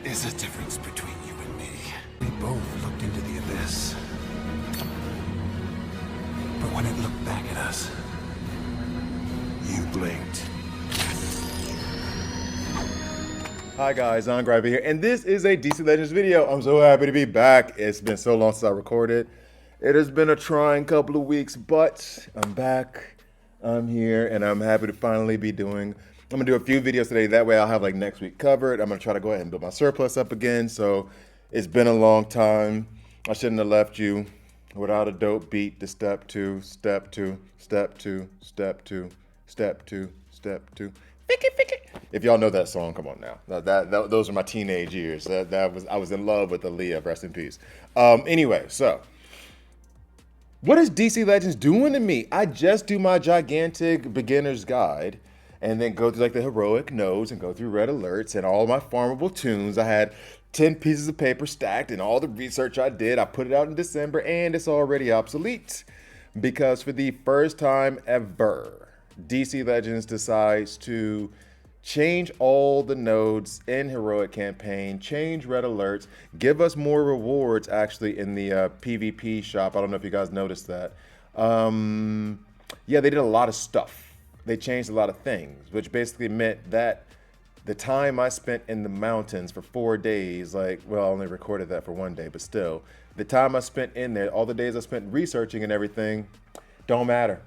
is a difference between you and me. We both looked into the abyss. But when it looked back at us, you blinked. Hi guys, I'm Gravy here, and this is a DC Legends video. I'm so happy to be back. It's been so long since I recorded. It has been a trying couple of weeks, but I'm back. I'm here, and I'm happy to finally be doing. I'm gonna do a few videos today. That way, I'll have like next week covered. I'm gonna try to go ahead and build my surplus up again. So it's been a long time. I shouldn't have left you without a dope beat to step two, step two, step two, step two, step two, step two. If y'all know that song, come on now. Those are my teenage years. I was in love with Aaliyah. Rest in peace. Anyway, so what is DC Legends doing to me? I just do my gigantic beginner's guide, and then go through like the heroic nodes and go through red alerts and all my farmable tunes. I had 10 pieces of paper stacked, and all the research I did, I put it out in December, and it's already obsolete because for the first time ever, DC Legends decides to change all the nodes in Heroic Campaign, change red alerts, give us more rewards actually in the PvP shop. I don't know if you guys noticed that. Yeah, they did a lot of stuff. They changed a lot of things, which basically meant that the time I spent in the mountains for 4 days, like, well, I only recorded that for 1 day, but still, the time I spent in there, all the days I spent researching and everything, don't matter.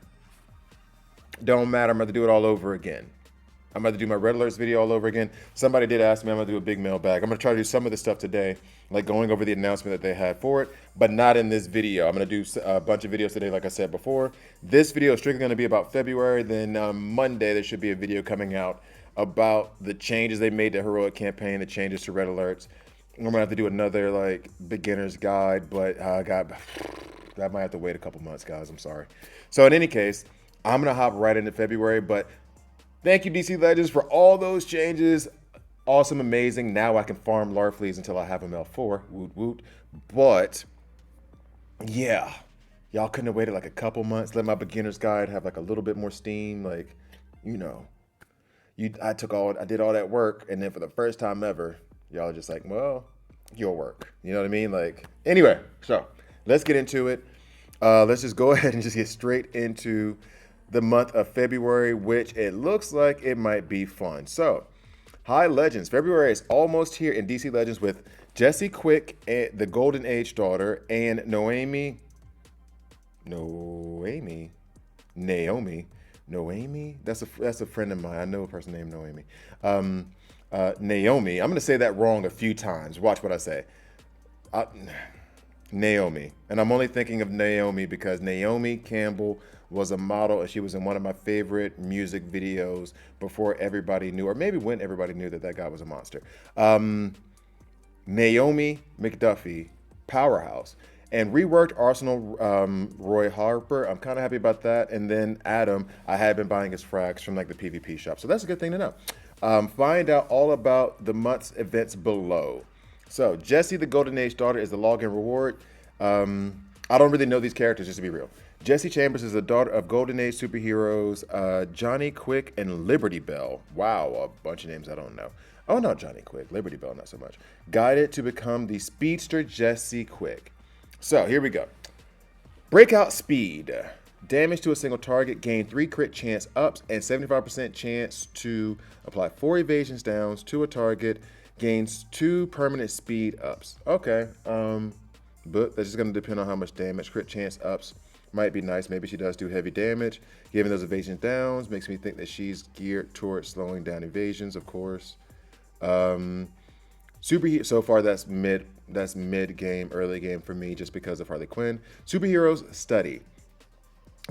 Don't matter. I'm going to do it all over again. I'm going to do my red alerts video all over again. Somebody did ask me, I'm going to do a big mailbag. I'm going to try to do some of this stuff today, like going over the announcement that they had for it, but not in this video. I'm going to do a bunch of videos today, like I said before. This video is strictly going to be about February. Then Monday, there should be a video coming out about the changes they made to Heroic Campaign, the changes to red alerts. I'm going to have to do another like beginner's guide, but that might have to wait a couple months, guys. I'm sorry. So in any case, I'm going to hop right into February, but thank you, DC Legends, for all those changes. Awesome, amazing. Now I can farm Larfleeze until I have them L4. Woot, woot. But, yeah, y'all couldn't have waited like a couple months. Let my beginner's guide have like a little bit more steam. Like, you know, I did all that work, and then for the first time ever, y'all are just like, well, your work. You know what I mean? Like, anyway, so let's get into it. Let's just go ahead and just get straight into the month of February, which it looks like it might be fun. So, hi Legends. February is almost here in DC Legends with Jessie Quick, the Golden Age daughter, and Naomi. That's a friend of mine. I know a person named Naomi. Naomi. I'm gonna say that wrong a few times. Watch what I say. Naomi, and I'm only thinking of Naomi because Naomi Campbell was a model, and she was in one of my favorite music videos before everybody knew, or maybe when everybody knew that guy was a monster. Naomi McDuffie, powerhouse, and reworked Arsenal Roy Harper. I'm kind of happy about that. And then Adam, I had been buying his frags from like the PvP shop, so that's a good thing to know. Find out all about the month's events below. So, Jessie, the Golden Age daughter, is the login reward. I don't really know these characters, just to be real. Jessie Chambers is the daughter of Golden Age superheroes Johnny Quick and Liberty Bell. Wow, a bunch of names I don't know. Oh, no, Johnny Quick. Liberty Bell, not so much. Guided to become the speedster Jessie Quick. So, here we go. Breakout speed. Damage to a single target. Gain 3 crit chance ups and 75% chance to apply 4 evasions downs to a target. Gains 2 permanent speed ups. Okay, but that's just going to depend on how much damage. Crit chance ups might be nice. Maybe she does do heavy damage. Giving those evasion downs makes me think that she's geared towards slowing down evasions, of course. Superhero, so far that's mid game, early game for me just because of Harley Quinn. Superheroes study.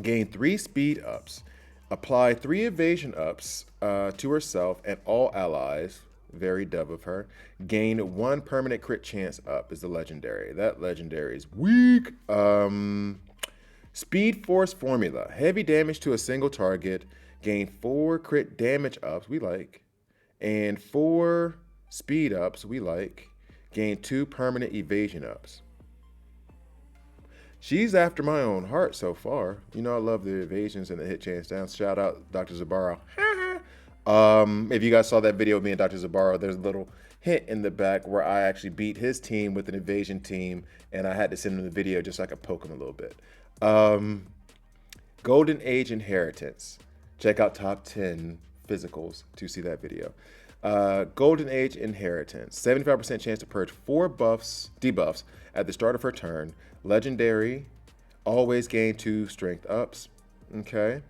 Gain 3 speed ups. Apply 3 evasion ups to herself and all allies. Very dub of her. Gain 1 permanent crit chance up is the legendary. That legendary is weak. Speed Force formula. Heavy damage to a single target. Gain 4 crit damage ups. We like. And 4 speed ups. We like. Gain 2 permanent evasion ups. She's after my own heart so far. You know, I love the evasions and the hit chance down. Shout out Dr. Zabaro. If you guys saw that video of me and Dr. Zabaro, there's a little hint in the back where I actually beat his team with an evasion team, and I had to send him the video just so I could poke him a little bit. Golden Age Inheritance. Check out top 10 physicals to see that video. Golden Age Inheritance. 75% chance to purge 4 debuffs at the start of her turn. Legendary. Always gain 2 strength ups. Okay.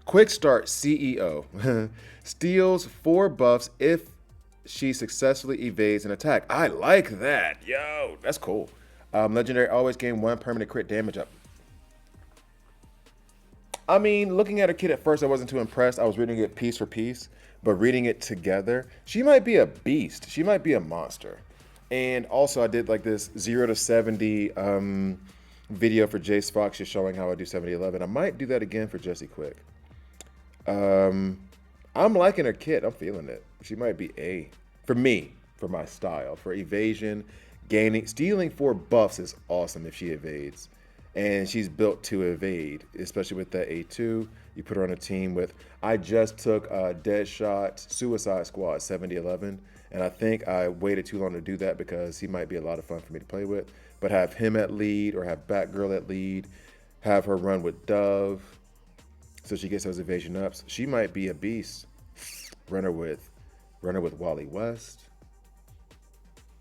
Quick Start CEO. Steals 4 buffs if she successfully evades an attack. I like that. Yo, that's cool. Legendary. Always gain 1 permanent crit damage up. I mean, looking at her kit at first, I wasn't too impressed. I was reading it piece for piece, but reading it together, she might be a beast. She might be a monster. And also, I did like this 0 to 70 video for Jace Fox, just showing how I do 70-11. I might do that again for Jessie Quick. I'm liking her kit. I'm feeling it. She might be A for me, for my style. For evasion, stealing 4 buffs is awesome if she evades. And she's built to evade, especially with that A2. You put her on a team with, I just took Deadshot Suicide Squad 70-11, and I think I waited too long to do that because he might be a lot of fun for me to play with. But have him at lead or have Batgirl at lead, have her run with Dove, so she gets those evasion ups. She might be a beast. Runner with Wally West.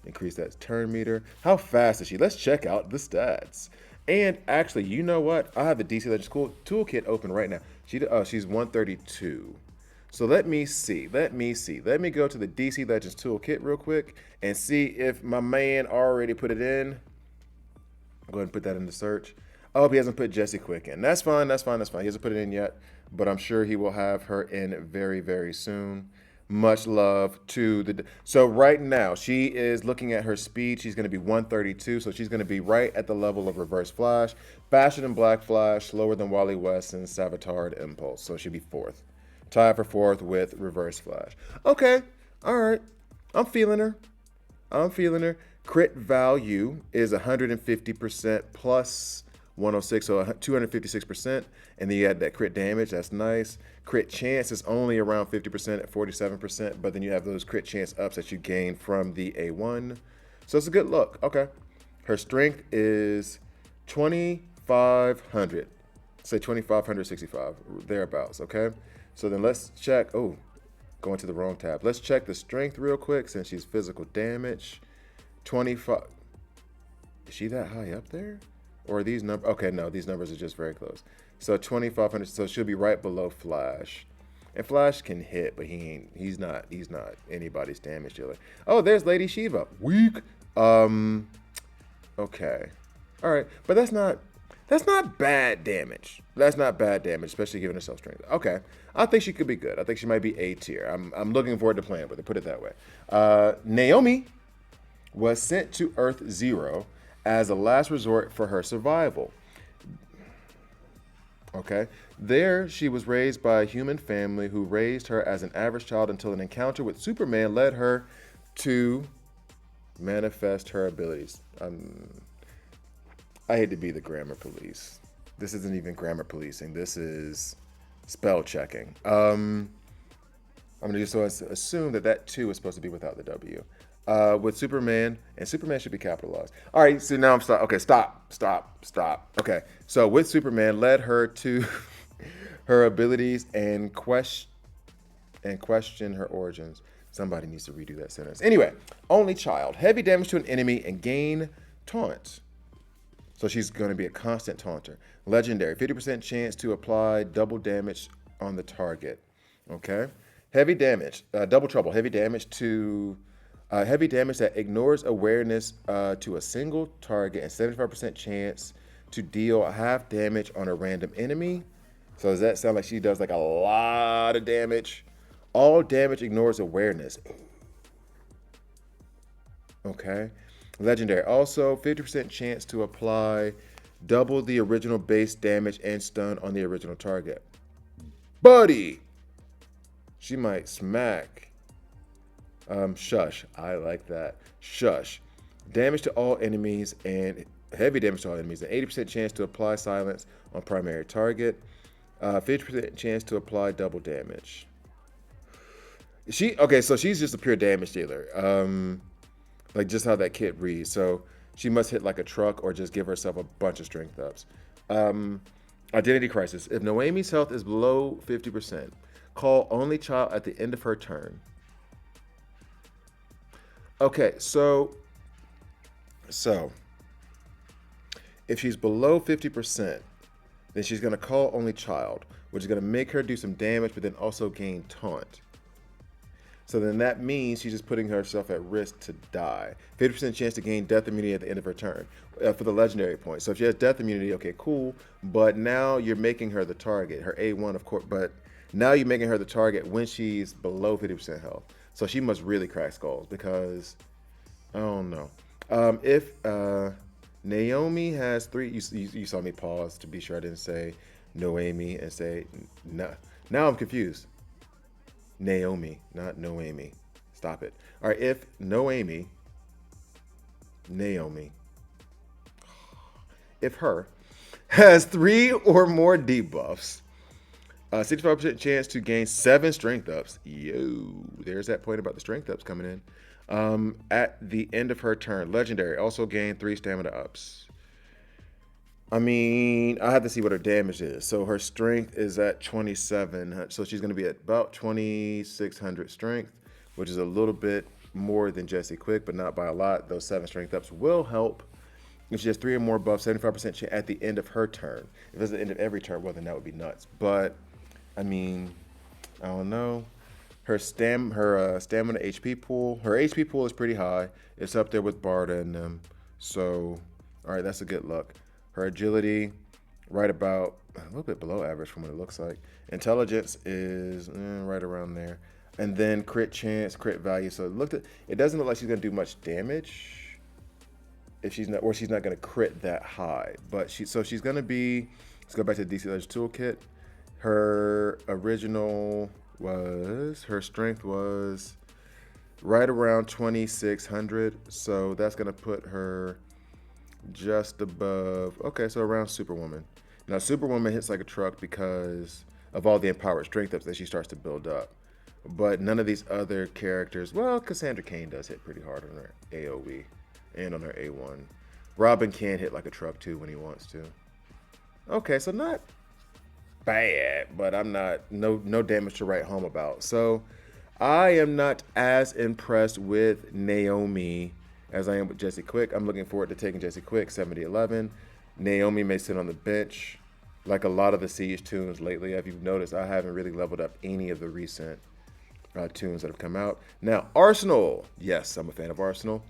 Increase that turn meter. How fast is she? Let's check out the stats. And actually, you know what? I have the DC Legends toolkit open right now. She's 132. So let me see. Let me go to the DC Legends toolkit real quick and see if my man already put it in. Go ahead and put that in the search. Oh, he hasn't put Jessie Quick in. That's fine. He hasn't put it in yet, but I'm sure he will have her in very, very soon. Much love to the... So right now, she is looking at her speed. She's going to be 132, so she's going to be right at the level of Reverse Flash, faster than Black Flash, slower than Wally West, and Savitar and Impulse. So she'll be 4th. Tied for 4th with Reverse Flash. Okay, all right. I'm feeling her. Crit value is 150% plus 106, so 256%. And then you add that crit damage. That's nice. Crit chance is only around 50% at 47%, but then you have those crit chance ups that you gain from the A1. So it's a good look. Okay. Her strength is 2,500. Say 2,565, thereabouts. Okay. So then let's check. Oh, going to the wrong tab. Let's check the strength real quick since she's physical damage. 25. Is she that high up there? Or are these numbers? Okay, no, these numbers are just very close. So 2,500. So she'll be right below Flash, and Flash can hit, but he's not anybody's damage dealer. Oh, there's Lady Shiva. Weak. Okay. All right, but that's not bad damage. That's not bad damage, especially giving herself strength. Okay, I think she could be good. I think she might be A tier. I'm looking forward to playing with her. Put it that way. Naomi was sent to Earth 0 as a last resort for her survival. Okay. There, she was raised by a human family who raised her as an average child until an encounter with Superman led her to manifest her abilities. I hate to be the grammar police. This isn't even grammar policing. This is spell checking. I'm going to just assume that 2 is supposed to be without the W. With Superman, and Superman should be capitalized. All right, so now I'm stop. Okay, stop. Okay, so with Superman led her to her abilities and question her origins. Somebody needs to redo that sentence. Anyway, only child, heavy damage to an enemy and gain taunt. So she's going to be a constant taunter. Legendary, 50% chance to apply double damage on the target. Okay, heavy damage, double trouble, heavy damage that ignores awareness to a single target and 75% chance to deal half damage on a random enemy. So does that sound like she does like a lot of damage? All damage ignores awareness. Okay. Legendary. Also, 50% chance to apply double the original base damage and stun on the original target. Buddy! She might smack. Shush. I like that. Shush. Damage to all enemies and heavy damage to all enemies. An 80% chance to apply silence on primary target. 50% chance to apply double damage. Okay, so she's just a pure damage dealer. Like just how that kit reads. So she must hit like a truck or just give herself a bunch of strength ups. Identity crisis. If Noemi's health is below 50%, call only child at the end of her turn. Okay, so if she's below 50%, then she's gonna call only child, which is gonna make her do some damage, but then also gain taunt. So then that means she's just putting herself at risk to die. 50% chance to gain death immunity at the end of her turn for the legendary point. So if she has death immunity, okay, cool. But now you're making her the target. Her A1, of course, but now you're making her the target when she's below 50% health. So she must really crack skulls because, I don't know. If Naomi has three, you saw me pause to be sure I didn't say Noemi and say, nah. Now I'm confused. Naomi, not Noemi. Stop it. All right, if Naomi, if her has 3 or more debuffs, 65% chance to gain 7 strength ups. Yo, there's that point about the strength ups coming in. At the end of her turn, legendary, also gain 3 stamina ups. I mean, I have to see what her damage is. So her strength is at 27. So she's going to be at about 2,600 strength, which is a little bit more than Jesse Quick, but not by a lot. Those 7 strength ups will help. If she has 3 or more buffs, 75% chance at the end of her turn. If it's the end of every turn, well, then that would be nuts. But, I mean, I don't know. Her stamina HP pool. Her HP pool is pretty high. It's up there with Barda and them. So, all right, that's a good luck. Her agility, right about a little bit below average from what it looks like. Intelligence is right around there. And then crit chance, crit value. So it doesn't look like she's gonna do much damage if she's not, or she's not gonna crit that high. But she's gonna be. Let's go back to the DC Legends Toolkit. Her strength was right around 2,600. So that's gonna put her just above, okay, so around Superwoman. Now, Superwoman hits like a truck because of all the empowered strength ups that she starts to build up. But none of these other characters, well, Cassandra Cain does hit pretty hard on her AoE and on her A1. Robin can hit like a truck too when he wants to. Okay, so not bad, but I'm not, no damage to write home about. So I am not as impressed with Naomi as I am with Jesse Quick. I'm looking forward to taking Jesse Quick, 70-11. Naomi may sit on the bench like a lot of the Siege tunes lately. If you've noticed, I haven't really leveled up any of the recent tunes that have come out. Now, Arsenal. Yes, I'm a fan of Arsenal.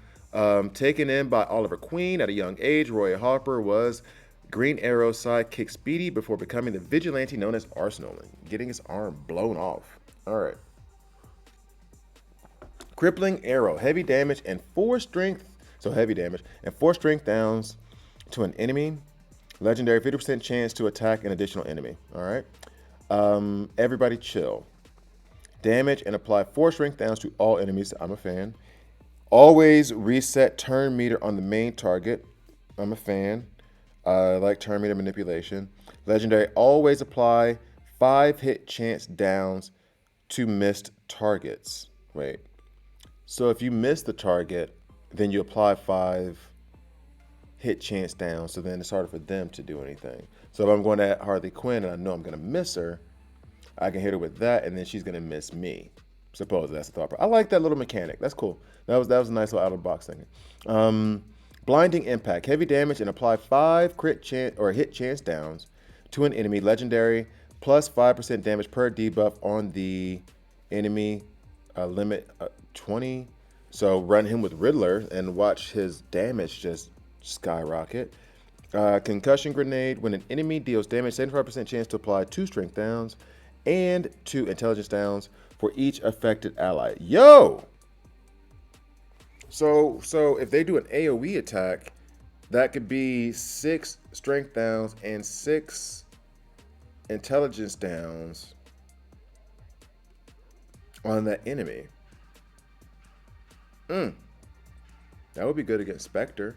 Taken in by Oliver Queen at a young age, Roy Harper was Green Arrow's sidekick Speedy before becoming the vigilante known as Arsenal and getting his arm blown off. All right. Crippling Arrow, heavy damage and 4 strength, so heavy damage, and 4 strength downs to an enemy. Legendary, 50% chance to attack an additional enemy. All right. Everybody chill. Damage and apply 4 strength downs to all enemies. I'm a fan. Always reset turn meter on the main target. I'm a fan. I like turn meter manipulation. Legendary, always apply 5 hit chance downs to missed targets. Wait. So if you miss the target, then you apply 5 hit chance down. So then it's harder for them to do anything. So if I'm going at Harley Quinn and I know I'm going to miss her, I can hit her with that, and then she's going to miss me. Suppose that's the thought. I like that little mechanic. That's cool. That was a nice little out of the box thing. Blinding impact, heavy damage, and apply 5 crit chance or hit chance downs to an enemy. Legendary, plus 5% damage per debuff on the enemy. Limit 20. So run him with Riddler and watch his damage just skyrocket. Concussion grenade, when an enemy deals damage, 75% chance to apply 2 strength downs and 2 intelligence downs for each affected ally. Yo! So if they do an AoE attack, that could be 6 strength downs and 6 intelligence downs on that enemy. That would be good against Spectre.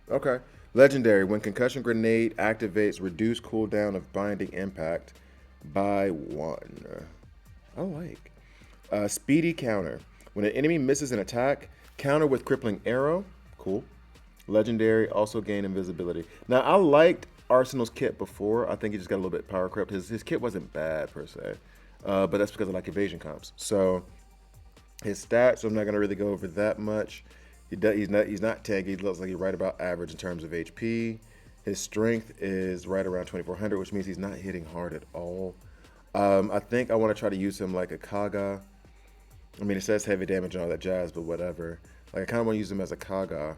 Okay. Legendary, when concussion grenade activates, reduce cooldown of binding impact by 1. I like. Speedy counter. When an enemy misses an attack, counter with crippling arrow. Cool. Legendary, also gain invisibility. Now, I liked Arsenal's kit before. I think he just got a little bit power crept. His kit wasn't bad per se, but that's because I like evasion comps. So his stats, I'm not gonna really go over that much. He's not tanky. He looks like he's right about average in terms of HP. His strength is right around 2400, which means he's not hitting hard at all. I think I want to try to use him like a Kaga. I mean, it says heavy damage and all that jazz, but whatever. Like, I kind of want to use him as a Kaga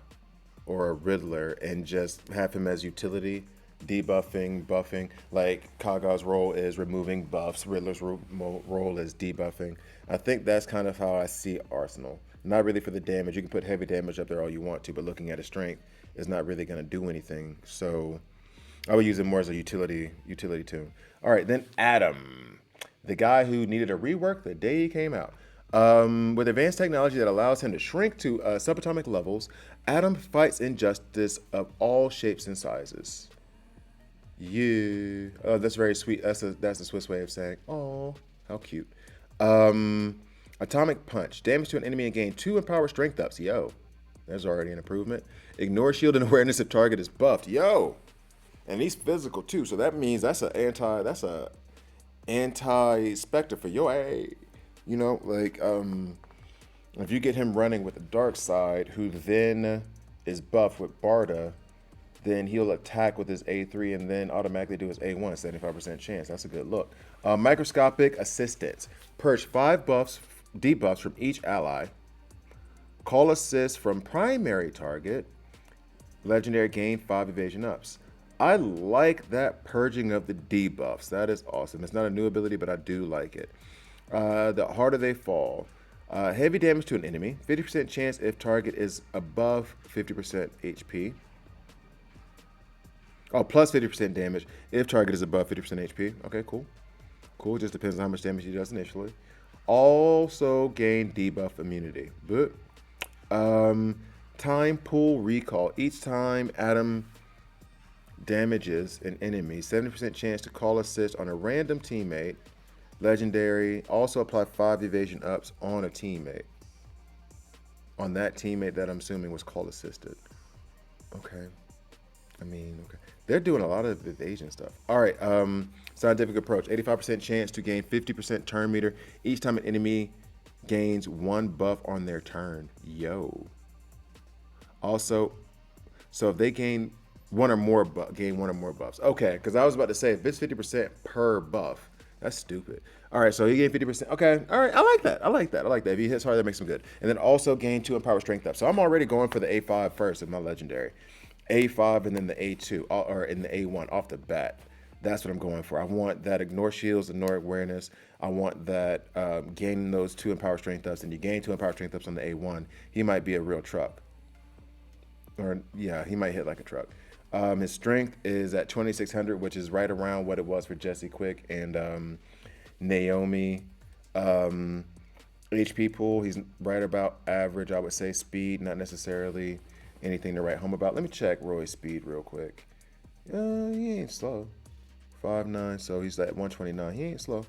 or a Riddler and just have him as utility, debuffing, buffing. Like, Kaga's role is removing buffs, Riddler's role is debuffing. I think that's kind of how I see Arsenal. Not really for the damage. You can put heavy damage up there all you want to, but looking at his strength is not really going to do anything. So I would use him more as a utility tune. All right, then Adam, the guy who needed a rework the day he came out. With advanced technology that allows him to shrink to subatomic levels, Adam fights injustice of all shapes and sizes. Yeah, that's very sweet. That's a Swiss way of saying, oh, how cute. Atomic punch, damage to an enemy and gain 2 empowered strength ups. Yo, there's already an improvement. Ignore shield and awareness if target is buffed. Yo, and he's physical too, so that means that's a anti specter for your A. You know, like, if you get him running with the dark side, who then is buffed with Barda, then he'll attack with his A3 and then automatically do his A1, 75% chance. That's a good look. Microscopic assistance. Purge 5 debuffs from each ally. Call assist from primary target. Legendary gain 5 evasion ups. I like that purging of the debuffs. That is awesome. It's not a new ability, but I do like it. The harder they fall. Heavy damage to an enemy. 50% chance if target is above 50% HP. Oh, plus 50% damage if target is above 50% HP. Okay, cool. Cool, just depends on how much damage he does initially. Also gain debuff immunity. But time pool recall. Each time Adam damages an enemy, 70% chance to call assist on a random teammate. Legendary, also apply 5 evasion ups on a teammate. On that teammate that I'm assuming was call assisted. Okay. I mean, okay. They're doing a lot of evasion stuff. All right, scientific approach. 85% chance to gain 50% turn meter each time an enemy gains 1 buff on their turn. Yo. Also, so if they gain one or more buffs. Okay, because I was about to say, if it's 50% per buff, that's stupid. All right, so he gained 50%. Okay, all right, I like that. If he hits hard, that makes him good. And then also gain 2 empowered strength up. So I'm already going for the A5 first in my legendary. A5 and then the A2, or in the A1 off the bat. That's what I'm going for. I want that ignore shields, ignore awareness. I want that gaining those 2 empowered strength ups. And you gain 2 empowered strength ups on the A1, he might be a real truck. Or yeah, he might hit like a truck. His strength is at 2600, which is right around what it was for Jesse Quick and Naomi. HP pool, he's right about average, I would say. Speed, not necessarily anything to write home about. Let me check Roy's speed real quick. He ain't slow. 5'9", so he's at 129. He ain't slow.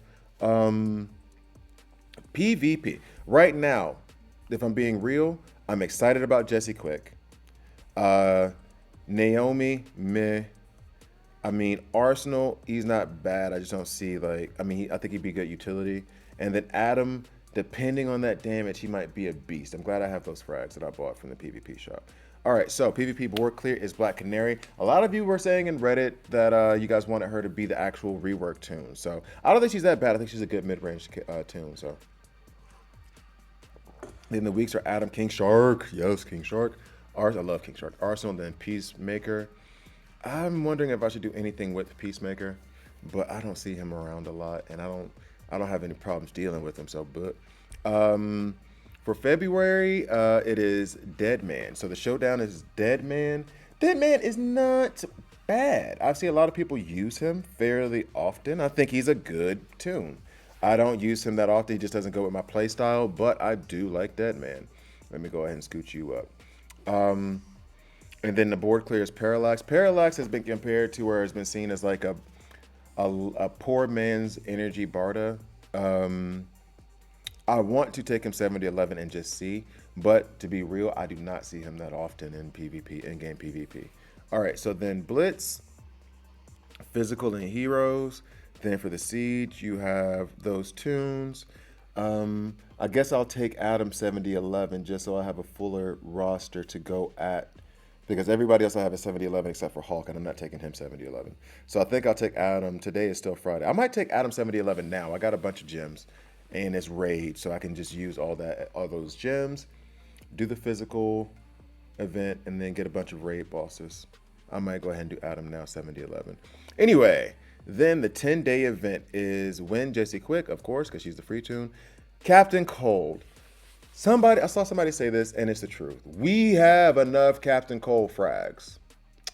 PvP. Right now, if I'm being real, I'm excited about Jesse Quick. Naomi, meh. I mean, Arsenal, he's not bad. I just don't see, like, I mean, I think he'd be good utility. And then Adam, depending on that damage, he might be a beast. I'm glad I have those frags that I bought from the PvP shop. All right, so PvP board clear is Black Canary. A lot of you were saying in Reddit that you guys wanted her to be the actual rework tune. So I don't think she's that bad. I think she's a good mid-range tune. So then the weeks are Adam, King Shark. Yes, King Shark. I love King Shark. Arsenal, then Peacemaker. I'm wondering if I should do anything with Peacemaker, but I don't see him around a lot, and I don't have any problems dealing with him. So, but for February, it is Deadman. So the showdown is Deadman. Deadman is not bad. I see a lot of people use him fairly often. I think he's a good tune. I don't use him that often. He just doesn't go with my play style, but I do like Deadman. Let me go ahead and scoot you up. And then the board clear is Parallax. Parallax has been compared to where it's been seen as like a poor man's energy Barda. I want to take him 70-11 and just see, but to be real, I do not see him that often in PvP, in-game PvP. All right, so then Blitz, Physical and Heroes. Then for the Siege, you have those tunes. I guess I'll take Adam 70-11 just so I have a fuller roster to go at, because everybody else I have is 70-11 except for Hulk, and I'm not taking him 70-11. So I think I'll take Adam. Today is still Friday. I might take Adam 70-11 now. I got a bunch of gems, and it's raid, so I can just use all those gems, do the physical event, and then get a bunch of raid bosses. I might go ahead and do Adam now 70-11. Anyway, then the 10-day event is win Jessie Quick, of course, because she's the free tune. Captain Cold. I saw somebody say this, and it's the truth. We have enough Captain Cold frags. It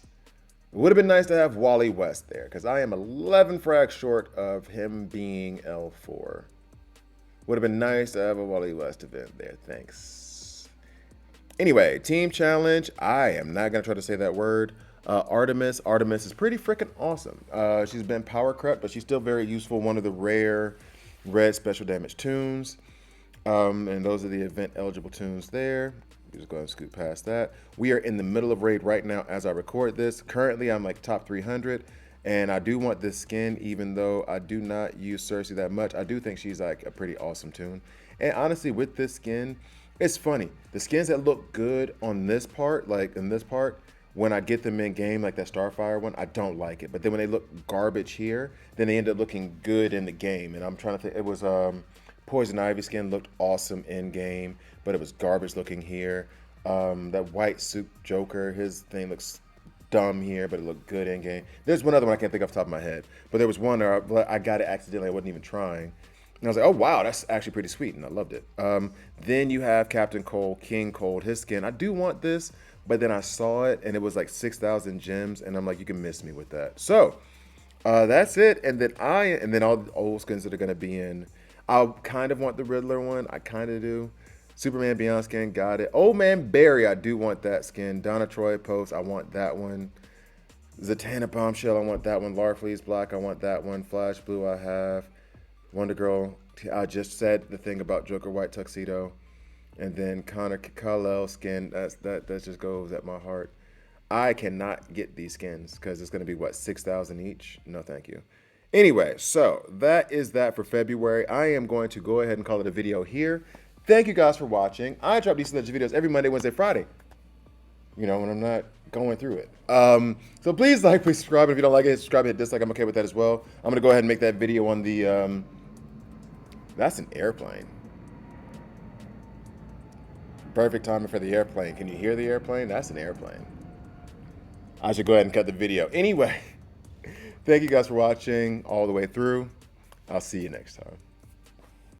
would have been nice to have Wally West there, because I am 11 frags short of him being L4. Would have been nice to have a Wally West event there. Thanks. Anyway, team challenge. I am not going to try to say that word. Artemis. Artemis is pretty freaking awesome. She's been power crept, but she's still very useful. One of the rare red special damage tunes. And those are the event eligible tunes there. Just go ahead and scoot past that. We are in the middle of raid right now as I record this. Currently, I'm like top 300. And I do want this skin, even though I do not use Cersei that much. I do think she's like a pretty awesome tune. And honestly, with this skin, it's funny. The skins that look good on this part, like in this part, when I get them in game, like that Starfire one, I don't like it. But then when they look garbage here, then they end up looking good in the game. And I'm trying to think, it was Poison Ivy skin looked awesome in game, but it was garbage looking here. That white suit Joker, his thing looks dumb here, but it looked good in game. There's one other one I can't think off the top of my head, but there was one where I got it accidentally. I wasn't even trying. And I was like, oh, wow, that's actually pretty sweet, and I loved it. Then you have Captain Cold, King Cold, his skin. I do want this, but then I saw it, and it was like 6,000 gems, and I'm like, you can miss me with that. So that's it, and then all the old skins that are going to be in. I kind of want the Riddler one. I kind of do. Superman Beyond skin, got it. Old Man Barry, I do want that skin. Donna Troy Post, I want that one. Zatanna Bombshell, I want that one. Larfleeze Black, I want that one. Flash Blue, I have. Wonder Girl, I just said the thing about Joker White Tuxedo. And then Connor Kal-El skin, that just goes at my heart. I cannot get these skins because it's going to be, what, 6,000 each? No, thank you. Anyway, so that is that for February. I am going to go ahead and call it a video here. Thank you guys for watching. I drop these legend videos every Monday, Wednesday, Friday. You know, when I'm not going through it. So please like, please subscribe. If you don't like it, subscribe, hit dislike. I'm okay with that as well. I'm going to go ahead and make that video on the... that's an airplane. Perfect timing for the airplane. Can you hear the airplane? That's an airplane. I should go ahead and cut the video. Anyway, thank you guys for watching all the way through. I'll see you next time.